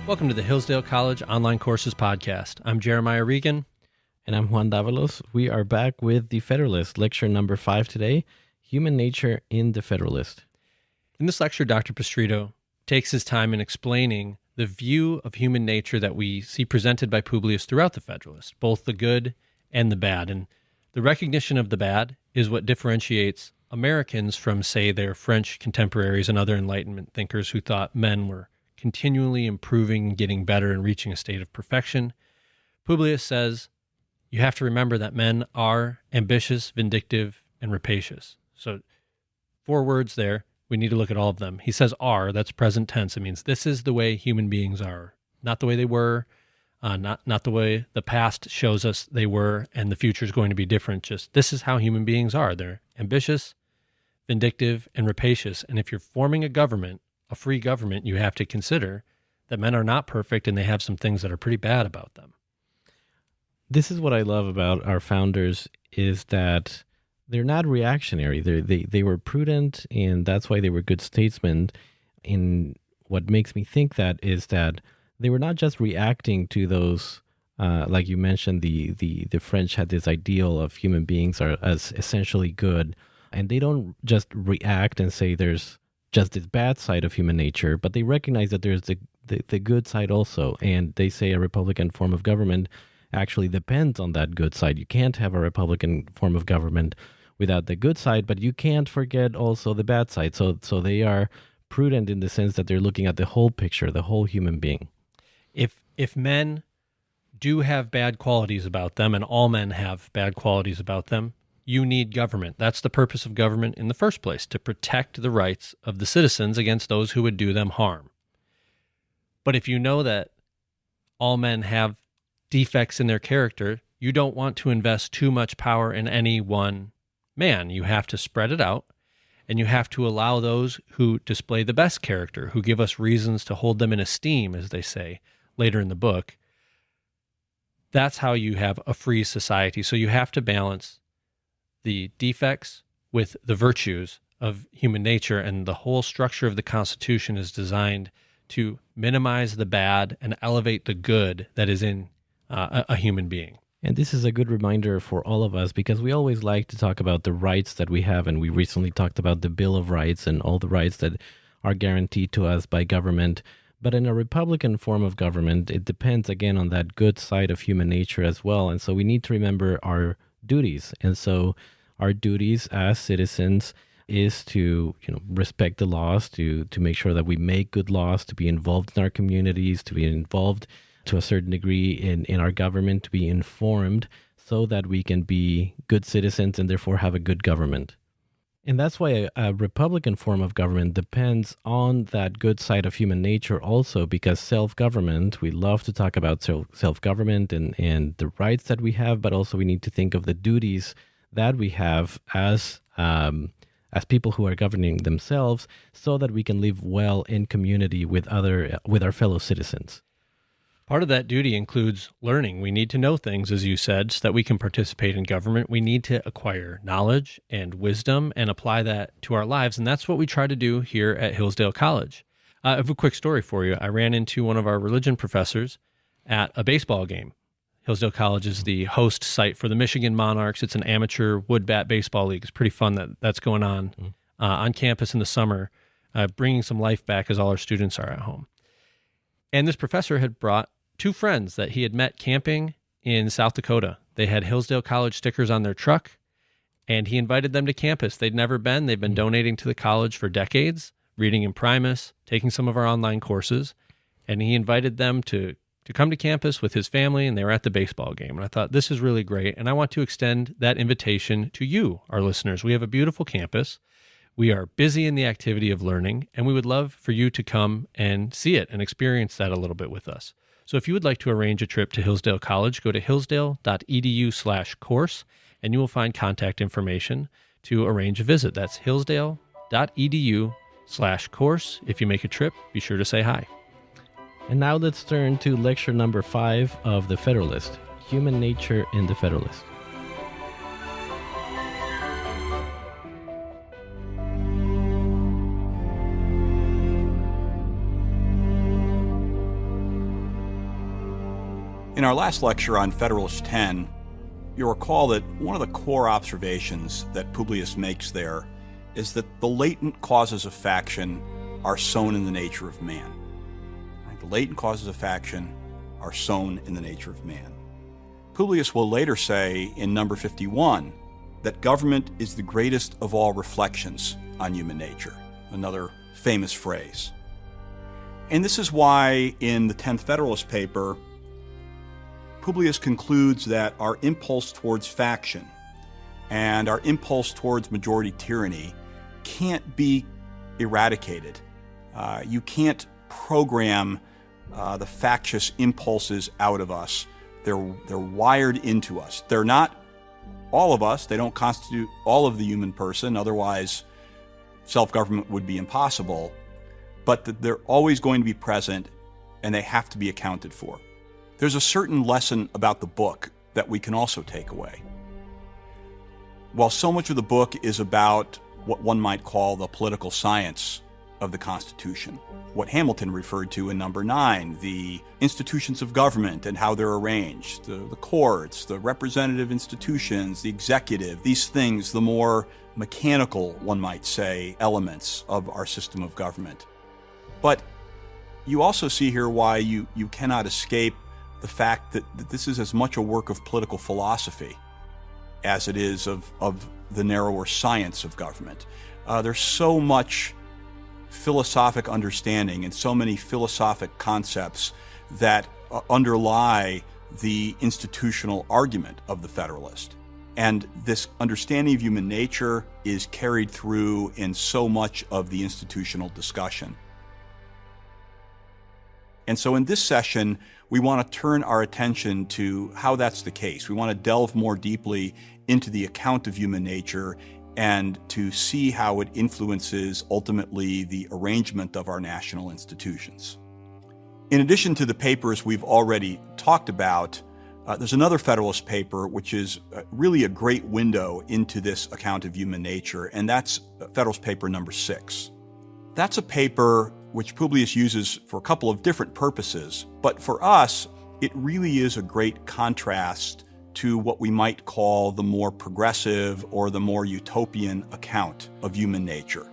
Welcome to the Hillsdale College Online Courses Podcast. I'm Jeremiah Regan. And I'm Juan. We are back with the Federalist, lecture number 5 today, Human Nature in the Federalist. In this lecture, Dr. Pestritto takes his time in explaining the view of human nature that we see presented by Publius throughout the Federalist, both the good and the bad. And the recognition of the bad is what differentiates Americans from, say, their French contemporaries and other Enlightenment thinkers who thought men were continually improving, getting better, and reaching a state of perfection. Publius says you have to remember that men are ambitious, vindictive, and rapacious. So 4 words there. We need to look at all of them. He says are, that's present tense. It means this is the way human beings are, not the way they were, not the way the past shows us they were, and the future is going to be different. Just this is how human beings are. They're ambitious, vindictive, and rapacious. And if you're forming a government, a free government, you have to consider that men are not perfect and they have some things that are pretty bad about them. This is what I love about our founders is that they're not reactionary. They were prudent, and that's why they were good statesmen. And what makes me think that is that they were not just reacting to those, like you mentioned, the French had this ideal of human beings are as essentially good, and they don't just react and say there's just this bad side of human nature, but they recognize that there's the good side also. And they say a Republican form of government actually depends on that good side. You can't have a Republican form of government without the good side, but you can't forget also the bad side. So they are prudent in the sense that they're looking at the whole picture, the whole human being. If men do have bad qualities about them, and all men have bad qualities about them, you need government. That's the purpose of government in the first place, to protect the rights of the citizens against those who would do them harm. But if you know that all men have defects in their character, you don't want to invest too much power in any one man. You have to spread it out, and you have to allow those who display the best character, who give us reasons to hold them in esteem, as they say later in the book. That's how you have a free society. So you have to balance the defects with the virtues of human nature, and the whole structure of the Constitution is designed to minimize the bad and elevate the good that is in a human being. And this is a good reminder for all of us, because we always like to talk about the rights that we have, and we recently talked about the Bill of Rights and all the rights that are guaranteed to us by government. But in a Republican form of government, it depends again on that good side of human nature as well. And so we need to remember our duties. And so our duties as citizens is to, respect the laws, to make sure that we make good laws, to be involved in our communities, to be involved to a certain degree in our government, to be informed so that we can be good citizens and therefore have a good government. And that's why a Republican form of government depends on that good side of human nature also, because self-government, we love to talk about self-government and the rights that we have, but also we need to think of the duties that we have as people who are governing themselves, so that we can live well in community with our fellow citizens. Part of that duty includes learning. We need to know things, as you said, so that we can participate in government. We need to acquire knowledge and wisdom and apply that to our lives, and that's what we try to do here at Hillsdale College. I have a quick story for you. I ran into one of our religion professors at a baseball game. Hillsdale College is the host site for the Michigan Monarchs. It's an amateur wood bat baseball league. It's pretty fun that's going on campus in the summer, bringing some life back as all our students are at home. And this professor had brought 2 friends that he had met camping in South Dakota. They had Hillsdale College stickers on their truck, and he invited them to campus. They'd never been. They've been donating to the college for decades, reading in Primus, taking some of our online courses, and he invited them to come to campus with his family, and they were at the baseball game. And I thought, this is really great, and I want to extend that invitation to you, our listeners. We have a beautiful campus. We are busy in the activity of learning, and we would love for you to come and see it and experience that a little bit with us. So if you would like to arrange a trip to Hillsdale College, go to hillsdale.edu/course, and you will find contact information to arrange a visit. That's hillsdale.edu/course. If you make a trip, be sure to say hi. And now let's turn to lecture number 5 of the Federalist, Human Nature in the Federalist. In our last lecture on Federalist 10, you'll recall that one of the core observations that Publius makes there is that the latent causes of faction are sown in the nature of man. Right? The latent causes of faction are sown in the nature of man. Publius will later say in number 51 that government is the greatest of all reflections on human nature, another famous phrase. And this is why in the 10th Federalist paper, Publius concludes that our impulse towards faction and our impulse towards majority tyranny can't be eradicated. You can't program the factious impulses out of us. They're wired into us. They're not all of us. They don't constitute all of the human person. Otherwise, self-government would be impossible. But they're always going to be present, and they have to be accounted for. There's a certain lesson about the book that we can also take away. While so much of the book is about what one might call the political science of the Constitution, what Hamilton referred to in number 9, the institutions of government and how they're arranged, the courts, the representative institutions, the executive, these things, the more mechanical, one might say, elements of our system of government. But you also see here why you cannot escape the fact that this is as much a work of political philosophy as it is of the narrower science of government. There's so much philosophic understanding and so many philosophic concepts that underlie the institutional argument of the Federalist. And this understanding of human nature is carried through in so much of the institutional discussion. And so in this session, we want to turn our attention to how that's the case. We want to delve more deeply into the account of human nature and to see how it influences ultimately the arrangement of our national institutions. In addition to the papers we've already talked about, there's another Federalist paper which is really a great window into this account of human nature, and that's Federalist paper number 6. That's a paper which Publius uses for a couple of different purposes, but for us, it really is a great contrast to what we might call the more progressive or the more utopian account of human nature.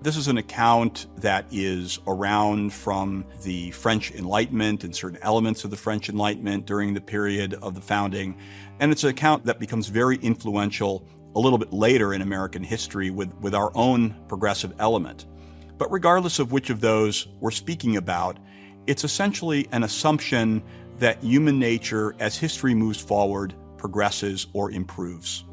This is an account that is around from the French Enlightenment and certain elements of the French Enlightenment during the period of the founding, and it's an account that becomes very influential a little bit later in American history with our own progressive element. But regardless of which of those we're speaking about, it's essentially an assumption that human nature, as history moves forward, progresses or improves.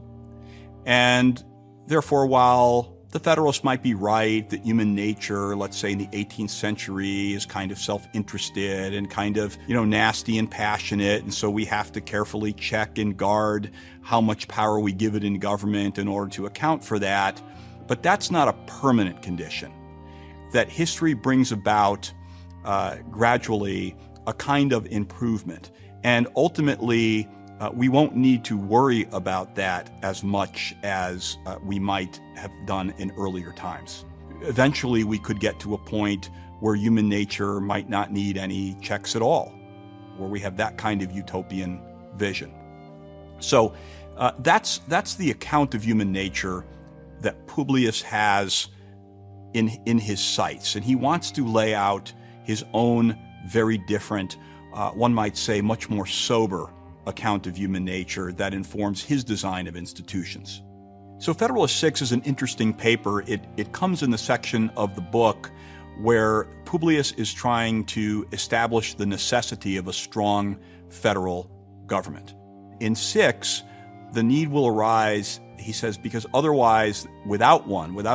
And therefore, while the Federalists might be right that human nature, let's say in the 18th century, is kind of self-interested and kind of, nasty and passionate, and so we have to carefully check and guard how much power we give it in government in order to account for that, but that's not a permanent condition. That history brings about gradually a kind of improvement. And ultimately, we won't need to worry about that as much as we might have done in earlier times. Eventually, we could get to a point where human nature might not need any checks at all, where we have that kind of utopian vision. So that's the account of human nature that Publius has in his sights, and he wants to lay out his own very different, one might say much more sober account of human nature that informs his design of institutions. So Federalist 6 is an interesting paper. It comes in the section of the book where Publius is trying to establish the necessity of a strong federal government. In 6, the need will arise, he says, because otherwise, without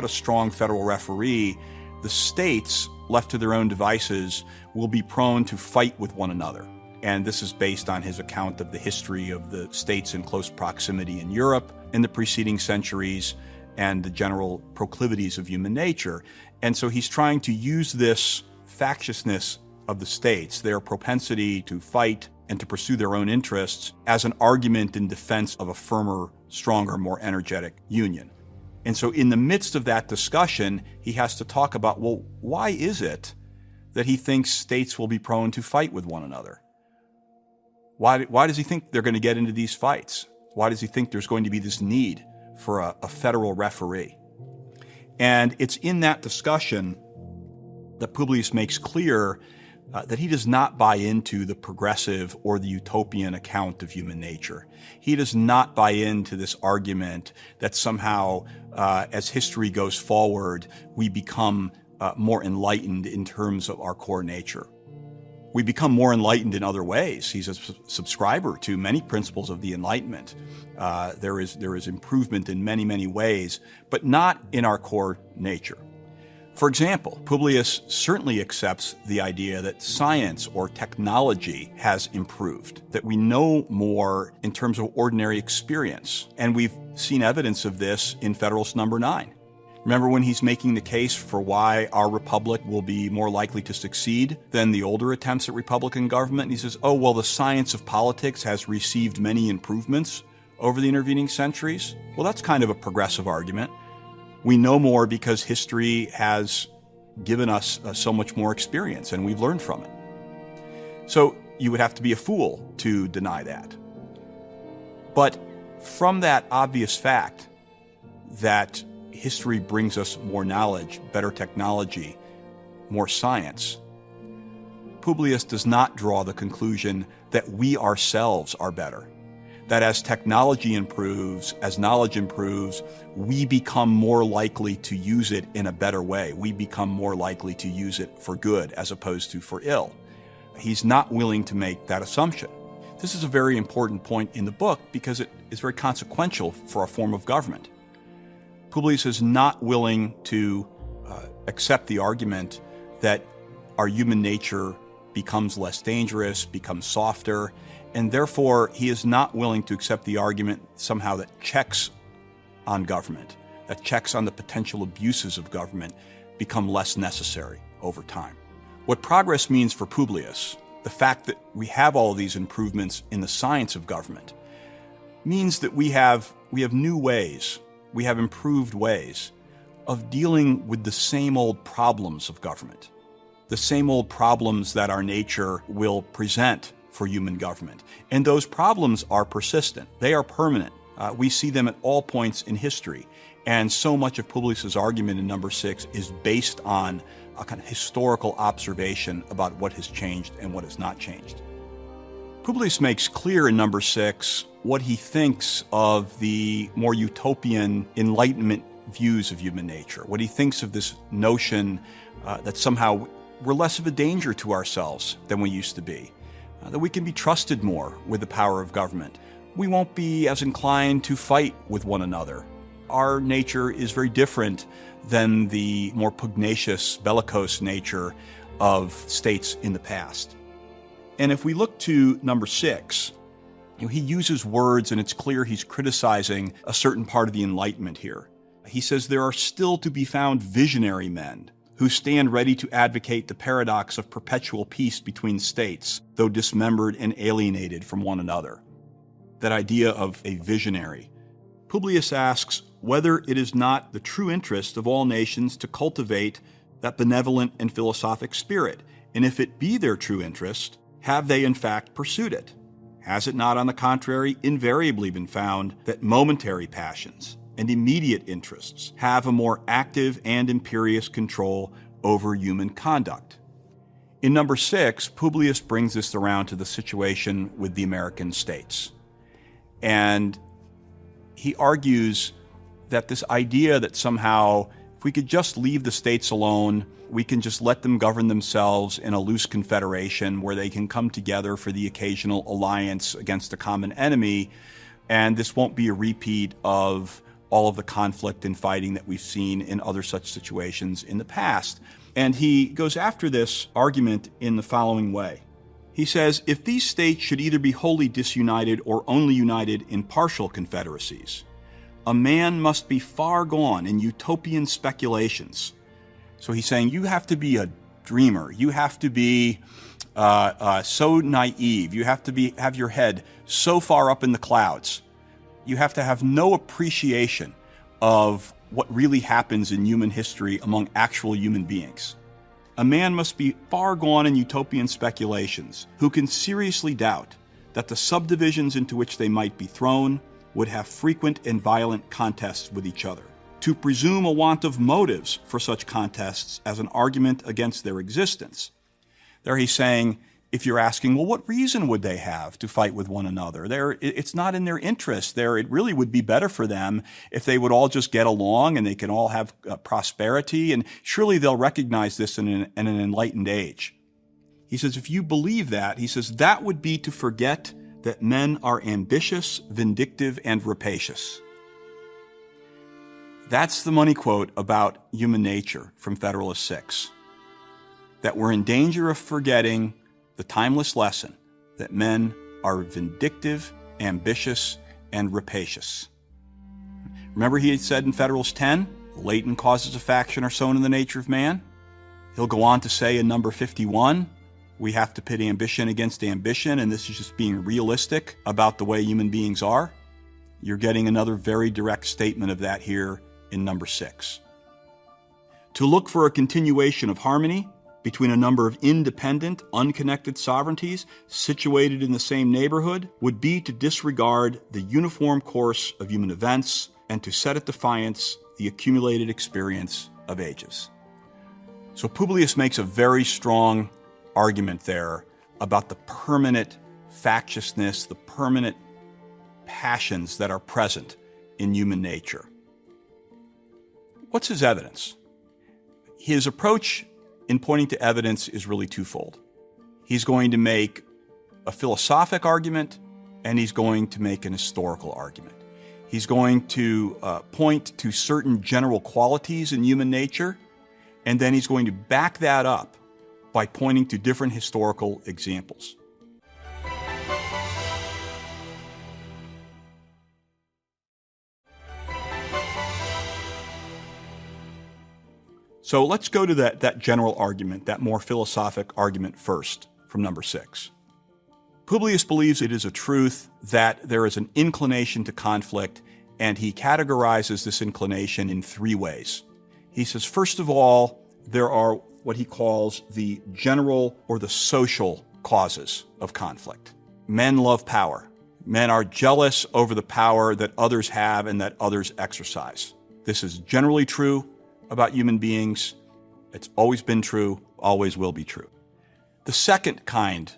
a strong federal referee, the states, left to their own devices, will be prone to fight with one another. And this is based on his account of the history of the states in close proximity in Europe in the preceding centuries and the general proclivities of human nature. And so he's trying to use this factiousness of the states, their propensity to fight and to pursue their own interests, as an argument in defense of a firmer, stronger, more energetic union. And so in the midst of that discussion, he has to talk about, well, why is it that he thinks states will be prone to fight with one another? Why does he think they're going to get into these fights? Why does he think there's going to be this need for a federal referee? And it's in that discussion that Publius makes clear that he does not buy into the progressive or the utopian account of human nature. He does not buy into this argument that somehow, as history goes forward, we become more enlightened in terms of our core nature. We become more enlightened in other ways. He's a subscriber to many principles of the Enlightenment. There is improvement in many, many ways, but not in our core nature. For example, Publius certainly accepts the idea that science or technology has improved, that we know more in terms of ordinary experience. And we've seen evidence of this in Federalist number 9. Remember when he's making the case for why our republic will be more likely to succeed than the older attempts at republican government? And he says, oh, well, the science of politics has received many improvements over the intervening centuries. Well, that's kind of a progressive argument. We know more because history has given us so much more experience, and we've learned from it. So you would have to be a fool to deny that. But from that obvious fact that history brings us more knowledge, better technology, more science, Publius does not draw the conclusion that we ourselves are better. That as technology improves, as knowledge improves, we become more likely to use it in a better way. We become more likely to use it for good as opposed to for ill. He's not willing to make that assumption. This is a very important point in the book because it is very consequential for a form of government. Publius is not willing to accept the argument that our human nature becomes less dangerous, becomes softer, and therefore he is not willing to accept the argument somehow that checks on government, that checks on the potential abuses of government become less necessary over time. What progress means for Publius, the fact that we have all of these improvements in the science of government, means that we have new ways, we have improved ways of dealing with the same old problems of government, the same old problems that our nature will present for human government. And those problems are persistent. They are permanent. We see them at all points in history. And so much of Publius's argument in number 6 is based on a kind of historical observation about what has changed and what has not changed. Publius makes clear in number 6 what he thinks of the more utopian Enlightenment views of human nature, what he thinks of this notion that somehow we're less of a danger to ourselves than we used to be. That we can be trusted more with the power of government. We won't be as inclined to fight with one another. Our nature is very different than the more pugnacious, bellicose nature of states in the past. And if we look to number 6, he uses words, and it's clear he's criticizing a certain part of the Enlightenment here. He says there are still to be found visionary men who stand ready to advocate the paradox of perpetual peace between states, though dismembered and alienated from one another. That idea of a visionary. Publius asks whether it is not the true interest of all nations to cultivate that benevolent and philosophic spirit, and if it be their true interest, have they in fact pursued it? Has it not, on the contrary, invariably been found that momentary passions and immediate interests have a more active and imperious control over human conduct? In number 6, Publius brings this around to the situation with the American states. And he argues that this idea that somehow if we could just leave the states alone, we can just let them govern themselves in a loose confederation where they can come together for the occasional alliance against a common enemy, and this won't be a repeat of all of the conflict and fighting that we've seen in other such situations in the past. And he goes after this argument in the following way. He says, if these states should either be wholly disunited or only united in partial confederacies, a man must be far gone in utopian speculations. So he's saying you have to be a dreamer. You have to be so naive. You have to have your head so far up in the clouds. You have to have no appreciation of what really happens in human history among actual human beings. A man must be far gone in utopian speculations who can seriously doubt that the subdivisions into which they might be thrown would have frequent and violent contests with each other. To presume a want of motives for such contests as an argument against their existence. There he's saying, if you're asking, well, what reason would they have to fight with one another? It's not in their interest. It really would be better for them if they would all just get along and they can all have prosperity, and surely they'll recognize this in an enlightened age. He says, if you believe that, he says, that would be to forget that men are ambitious, vindictive, and rapacious. That's the money quote about human nature from Federalist 6. That we're in danger of forgetting the timeless lesson that men are vindictive, ambitious, and rapacious. Remember he had said in Federalist 10, latent causes of faction are sown in the nature of man? He'll go on to say in number 51, we have to pit ambition against ambition, and this is just being realistic about the way human beings are. You're getting another very direct statement of that here in number 6. To look for a continuation of harmony between a number of independent, unconnected sovereignties situated in the same neighborhood would be to disregard the uniform course of human events and to set at defiance the accumulated experience of ages. So Publius makes a very strong argument there about the permanent factiousness, the permanent passions that are present in human nature. What's his evidence? His approach in pointing to evidence is really twofold. He's going to make a philosophic argument, and he's going to make an historical argument. He's going to point to certain general qualities in human nature, and then he's going to back that up by pointing to different historical examples. So let's go to that general argument, that more philosophic argument first, from number 6. Publius believes it is a truth that there is an inclination to conflict, and he categorizes this inclination in 3 ways. He says, first of all, there are what he calls the general or the social causes of conflict. Men love power. Men are jealous over the power that others have and that others exercise. This is generally true about human beings. It's always been true, always will be true. The second kind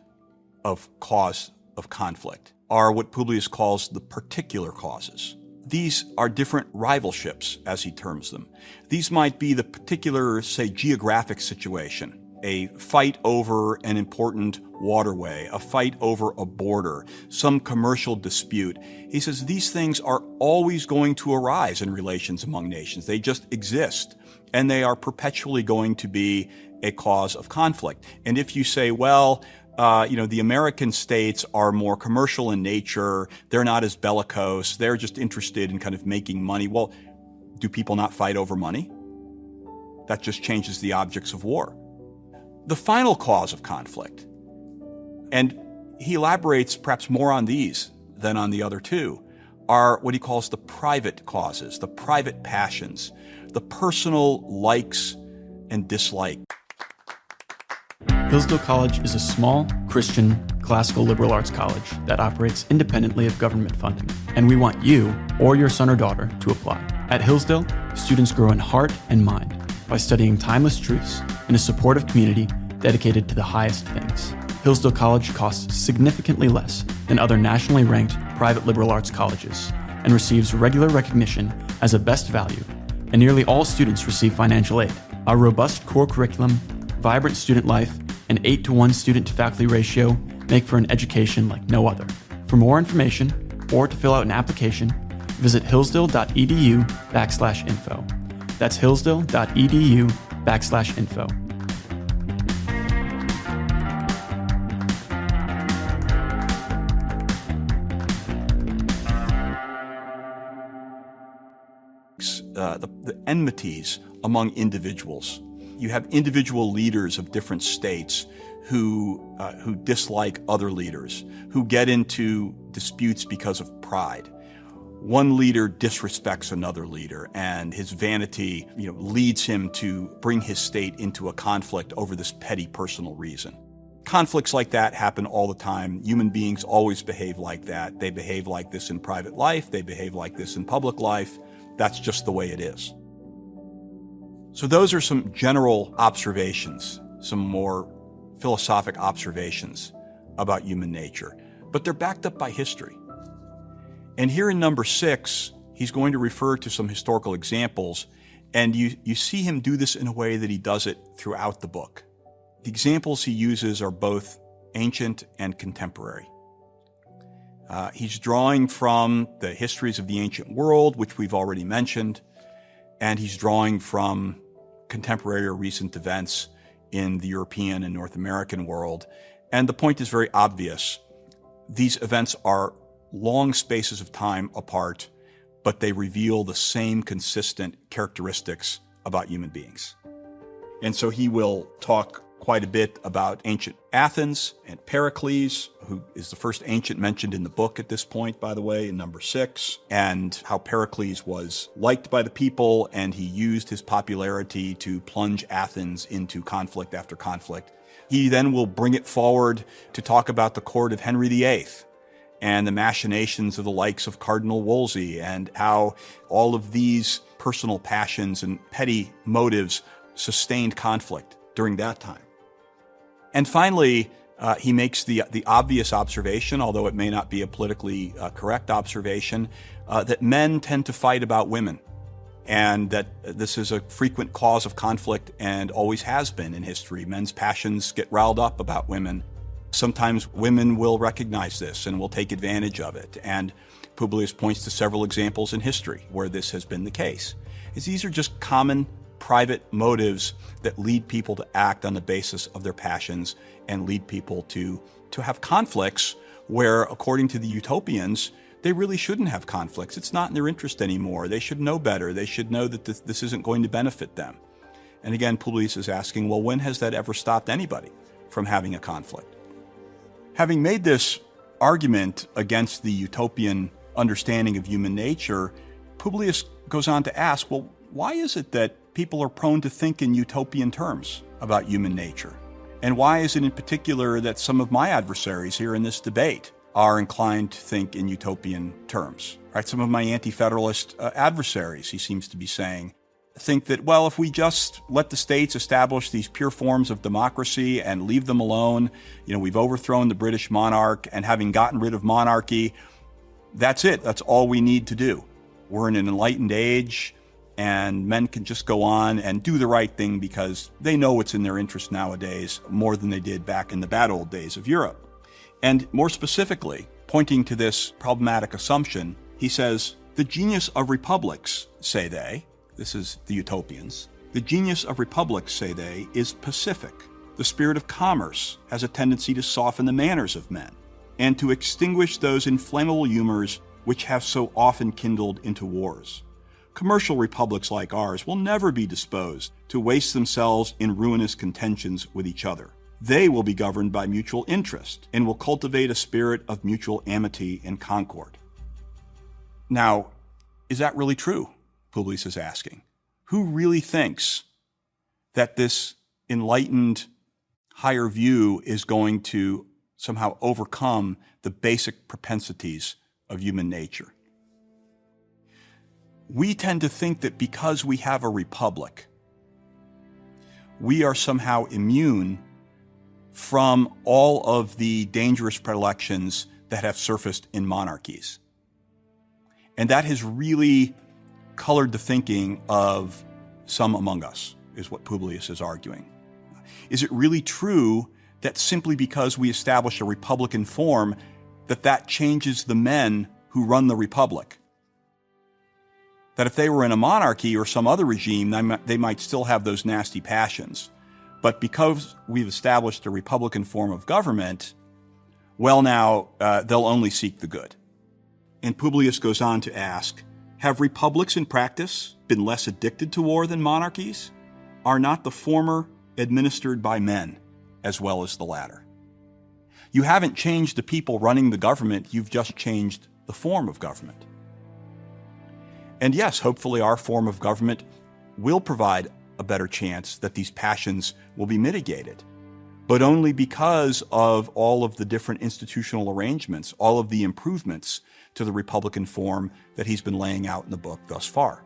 of cause of conflict are what Publius calls the particular causes. These are different rivalships, as he terms them. These might be the particular, say, geographic situation, a fight over an important waterway, a fight over a border, some commercial dispute. He says these things are always going to arise in relations among nations. They just exist, and they are perpetually going to be a cause of conflict. And if you say, well, the American states are more commercial in nature, they're not as bellicose, they're just interested in kind of making money. Well, do people not fight over money? That just changes the objects of war. The final cause of conflict, and he elaborates perhaps more on these than on the other 2, are what he calls the private causes, the private passions, the personal likes and dislikes. Hillsdale College is a small, Christian, classical liberal arts college that operates independently of government funding, and we want you or your son or daughter to apply. At Hillsdale, students grow in heart and mind by studying timeless truths in a supportive community dedicated to the highest things. Hillsdale College costs significantly less than other nationally ranked private liberal arts colleges and receives regular recognition as a best value, and nearly all students receive financial aid. Our robust core curriculum, vibrant student life, and 8-to-1 student-to-faculty ratio make for an education like no other. For more information or to fill out an application, visit hillsdale.edu/info. That's hillsdale.edu/info. The enmities among individuals. You have individual leaders of different states who dislike other leaders, who get into disputes because of pride. One leader disrespects another leader, and his vanity, leads him to bring his state into a conflict over this petty personal reason. Conflicts like that happen all the time. Human beings always behave like that. They behave like this in private life. They behave like this in public life. That's just the way it is. So those are some general observations, some more philosophic observations about human nature. But they're backed up by history. And here in number 6, he's going to refer to some historical examples, and you see him do this in a way that he does it throughout the book. The examples he uses are both ancient and contemporary. He's drawing from the histories of the ancient world, which we've already mentioned, and he's drawing from contemporary or recent events in the European and North American world. And the point is very obvious. These events are long spaces of time apart, but they reveal the same consistent characteristics about human beings. And so he will talk quite a bit about ancient Athens and Pericles, who is the first ancient mentioned in the book at this point, by the way, in number 6, and how Pericles was liked by the people, and he used his popularity to plunge Athens into conflict after conflict. He then will bring it forward to talk about the court of Henry VIII and the machinations of the likes of Cardinal Wolsey, and how all of these personal passions and petty motives sustained conflict during that time. And finally, he makes the obvious observation, although it may not be a politically correct observation, that men tend to fight about women, and that this is a frequent cause of conflict and always has been in history. Men's passions get riled up about women. Sometimes women will recognize this and will take advantage of it. And Publius points to several examples in history where this has been the case. These are just common private motives that lead people to act on the basis of their passions and lead people to have conflicts where, according to the utopians, they really shouldn't have conflicts. It's not in their interest anymore. They should know better. They should know that this isn't going to benefit them. And again, Publius is asking, well, when has that ever stopped anybody from having a conflict? Having made this argument against the utopian understanding of human nature, Publius goes on to ask, well, why is it that people are prone to think in utopian terms about human nature? And why is it in particular that some of my adversaries here in this debate are inclined to think in utopian terms? Right? Some of my anti-federalist adversaries, he seems to be saying, think that, well, if we just let the states establish these pure forms of democracy and leave them alone, we've overthrown the British monarch, and having gotten rid of monarchy, that's it. That's all we need to do. We're in an enlightened age, and men can just go on and do the right thing because they know what's in their interest nowadays more than they did back in the bad old days of Europe. And more specifically, pointing to this problematic assumption, he says, the genius of republics, say they, this is the utopians, the genius of republics, say they, is pacific. The spirit of commerce has a tendency to soften the manners of men and to extinguish those inflammable humors which have so often kindled into wars. Commercial republics like ours will never be disposed to waste themselves in ruinous contentions with each other. They will be governed by mutual interest and will cultivate a spirit of mutual amity and concord. Now, is that really true? Publius is asking. Who really thinks that this enlightened higher view is going to somehow overcome the basic propensities of human nature? We tend to think that because we have a republic, we are somehow immune from all of the dangerous predilections that have surfaced in monarchies. And that has really colored the thinking of some among us, is what Publius is arguing. Is it really true that simply because we establish a republican form, that changes the men who run the republic? That if they were in a monarchy or some other regime, they might still have those nasty passions. But because we've established a republican form of government, well, now they'll only seek the good. And Publius goes on to ask, have republics in practice been less addicted to war than monarchies? Are not the former administered by men as well as the latter? You haven't changed the people running the government, you've just changed the form of government. And yes, hopefully our form of government will provide a better chance that these passions will be mitigated. but only because of all of the different institutional arrangements, all of the improvements to the Republican form that he's been laying out in the book thus far.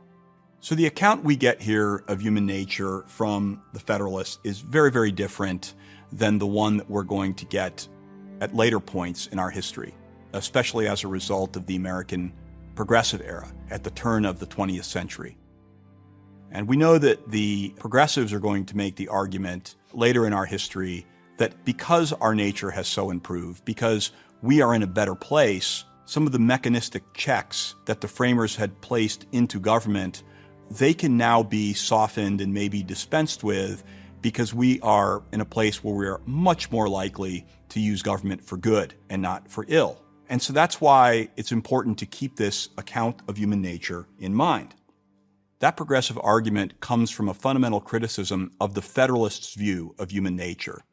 So the account we get here of human nature from the Federalist is very, very different than the one that we're going to get at later points in our history, especially as a result of the American progressive era at the turn of the 20th century. And we know that the progressives are going to make the argument later in our history that because our nature has so improved, because we are in a better place, some of the mechanistic checks that the framers had placed into government, they can now be softened and maybe dispensed with because we are in a place where we are much more likely to use government for good and not for ill. And so that's why it's important to keep this account of human nature in mind. That progressive argument comes from a fundamental criticism of the Federalists' view of human nature.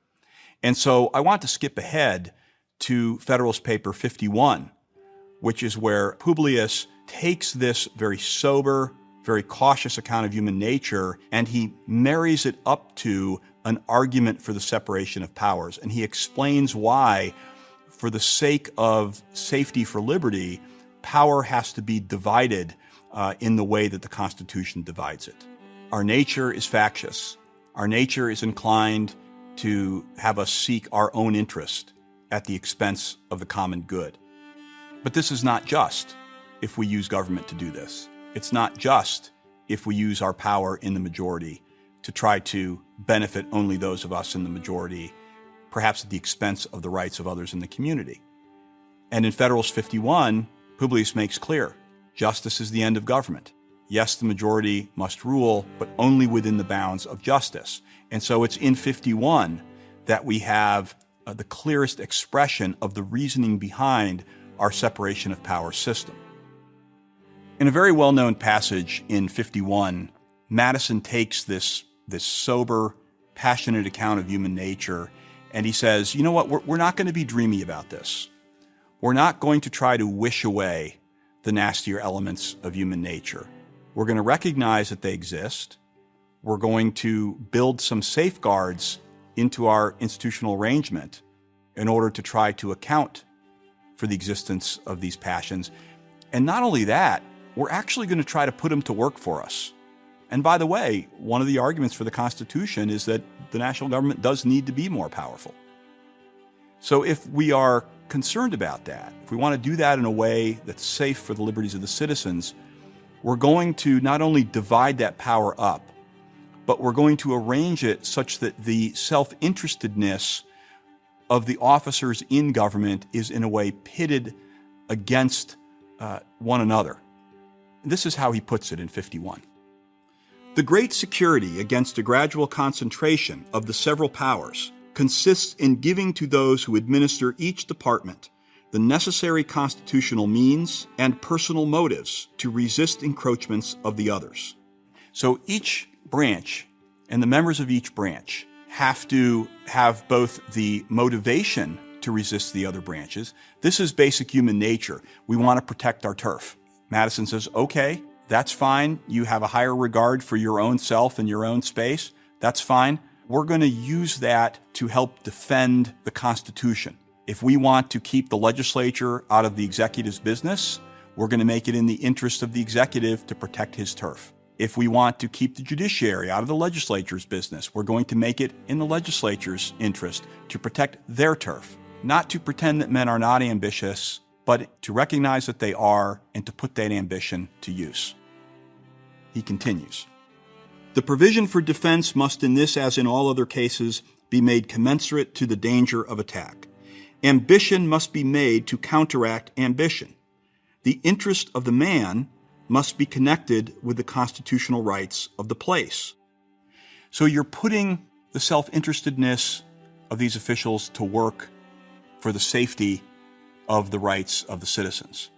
And so I want to skip ahead to Federalist Paper 51, which is where Publius takes this very sober, very cautious account of human nature, and he marries it up to an argument for the separation of powers. And he explains why, for the sake of safety for liberty, power has to be divided in the way that the Constitution divides it. Our nature is factious. Our nature is inclined to have us seek our own interest at the expense of the common good. But this is not just if we use government to do this. It's not just if we use our power in the majority to try to benefit only those of us in the majority, perhaps at the expense of the rights of others in the community. And in Federalist 51, Publius makes clear, justice is the end of government. Yes, the majority must rule, but only within the bounds of justice. And so it's in 51 that we have the clearest expression of the reasoning behind our separation of powers system. In a very well-known passage in 51, Madison takes this sober, passionate account of human nature, and he says, you know what, we're not going to be dreamy about this. We're not going to try to wish away the nastier elements of human nature. We're going to recognize that they exist. We're going to build some safeguards into our institutional arrangement in order to try to account for the existence of these passions. And not only that, we're actually going to try to put them to work for us. And by the way, one of the arguments for the Constitution is that the national government does need to be more powerful. So if we are concerned about that, if we want to do that in a way that's safe for the liberties of the citizens, we're going to not only divide that power up, but we're going to arrange it such that the self-interestedness of the officers in government is in a way pitted against one another. This is how he puts it in 51. The great security against a gradual concentration of the several powers consists in giving to those who administer each department the necessary constitutional means and personal motives to resist encroachments of the others. So each branch and the members of each branch have to have both the motivation to resist the other branches. This is basic human nature. We want to protect our turf. Madison says, okay, that's fine. You have a higher regard for your own self and your own space. That's fine. We're going to use that to help defend the Constitution. If we want to keep the legislature out of the executive's business, we're going to make it in the interest of the executive to protect his turf. If we want to keep the judiciary out of the legislature's business, we're going to make it in the legislature's interest to protect their turf. Not to pretend that men are not ambitious, but to recognize that they are and to put that ambition to use. He continues, the provision for defense must in this, as in all other cases, be made commensurate to the danger of attack. Ambition must be made to counteract ambition. The interest of the man must be connected with the constitutional rights of the place. So you're putting the self-interestedness of these officials to work for the safety of the rights of the citizens.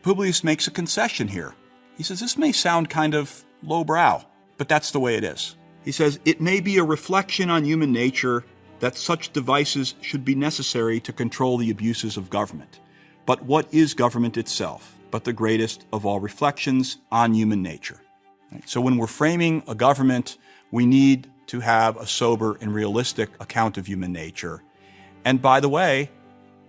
Publius makes a concession here. He says, this may sound kind of lowbrow, but that's the way it is. He says, it may be a reflection on human nature that such devices should be necessary to control the abuses of government. But what is government itself but the greatest of all reflections on human nature? Right? So when we're framing a government, we need to have a sober and realistic account of human nature. And by the way,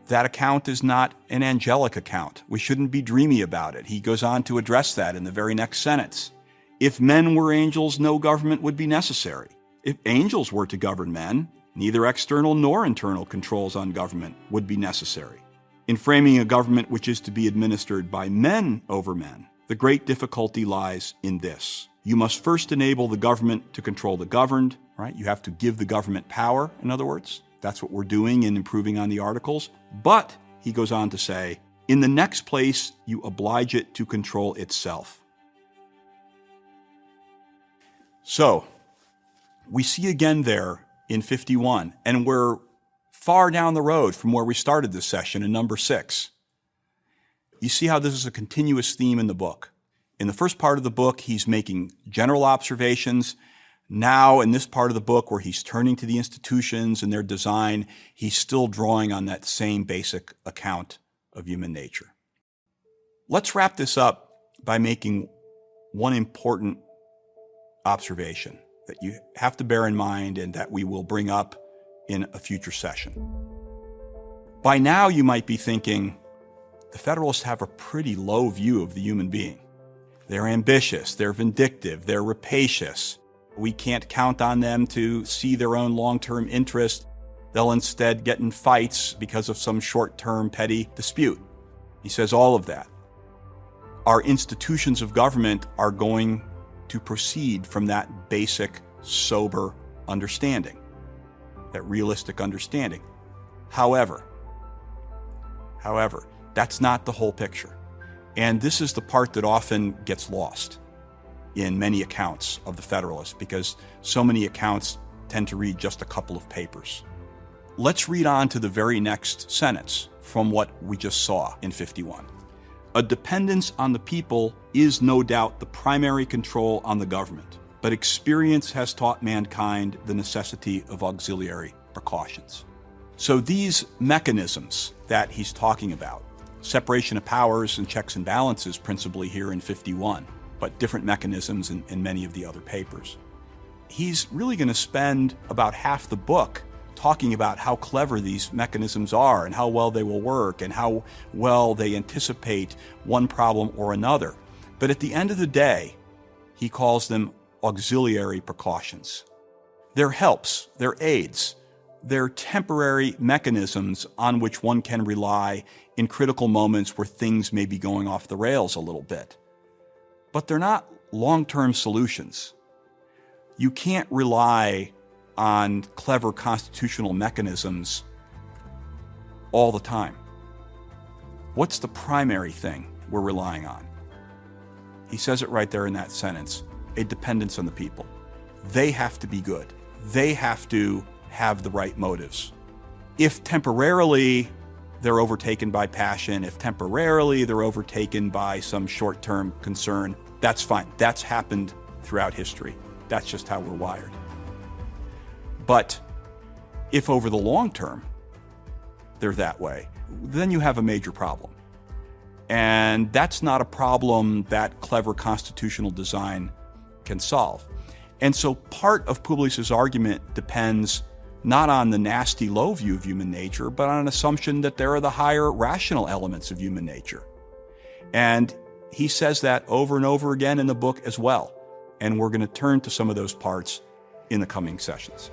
that account is not an angelic account. We shouldn't be dreamy about it. He goes on to address that in the very next sentence. If men were angels, no government would be necessary. If angels were to govern men, neither external nor internal controls on government would be necessary. In framing a government which is to be administered by men over men, the great difficulty lies in this. You must first enable the government to control the governed, right? You have to give the government power, in other words. That's what we're doing in improving on the Articles. But, he goes on to say, in the next place, you oblige it to control itself. So, we see again there in 51, and we're far down the road from where we started this session in number 6. You see how this is a continuous theme in the book. In the first part of the book, he's making general observations. Now, in this part of the book where he's turning to the institutions and their design, he's still drawing on that same basic account of human nature. Let's wrap this up by making one important observation that you have to bear in mind and that we will bring up in a future session. By now, you might be thinking, the Federalists have a pretty low view of the human being. They're ambitious, they're vindictive, they're rapacious. We can't count on them to see their own long-term interest. They'll instead get in fights because of some short-term petty dispute. He says all of that. Our institutions of government are going to proceed from that basic, sober understanding, that realistic understanding. However, that's not the whole picture. And this is the part that often gets lost in many accounts of the Federalists, because so many accounts tend to read just a couple of papers. Let's read on to the very next sentence from what we just saw in 51. A dependence on the people is no doubt the primary control on the government, but experience has taught mankind the necessity of auxiliary precautions. So these mechanisms that he's talking about, separation of powers and checks and balances principally here in 51, but different mechanisms in many of the other papers. He's really going to spend about half the book talking about how clever these mechanisms are and how well they will work and how well they anticipate one problem or another. But at the end of the day, he calls them auxiliary precautions. They're helps, they're aids, they're temporary mechanisms on which one can rely in critical moments where things may be going off the rails a little bit. But they're not long-term solutions. You can't rely on clever constitutional mechanisms all the time. What's the primary thing we're relying on? He says it right there in that sentence, a dependence on the people. They have to be good. They have to have the right motives. If temporarily they're overtaken by passion, if temporarily they're overtaken by some short-term concern, that's fine. That's happened throughout history. That's just how we're wired. But if over the long term they're that way, then you have a major problem. And that's not a problem that clever constitutional design can solve. And so part of Publius's argument depends not on the nasty low view of human nature, but on an assumption that there are the higher rational elements of human nature. And he says that over and over again in the book as well. And we're going to turn to some of those parts in the coming sessions.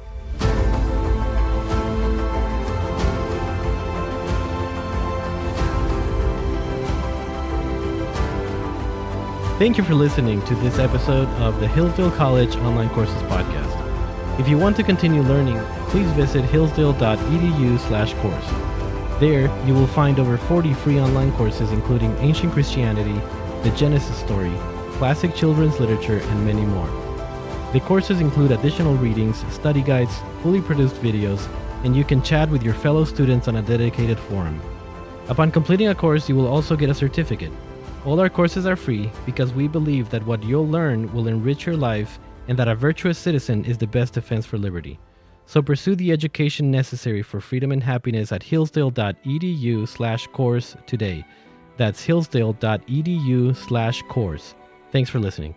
Thank you for listening to this episode of the Hillsdale College Online Courses Podcast. If you want to continue learning, please visit hillsdale.edu/course. There, you will find over 40 free online courses including Ancient Christianity, the Genesis story, classic children's literature, and many more. The courses include additional readings, study guides, fully produced videos, and you can chat with your fellow students on a dedicated forum. Upon completing a course, you will also get a certificate. All our courses are free because we believe that what you'll learn will enrich your life and that a virtuous citizen is the best defense for liberty. So pursue the education necessary for freedom and happiness at hillsdale.edu/course today. That's hillsdale.edu/course. Thanks for listening.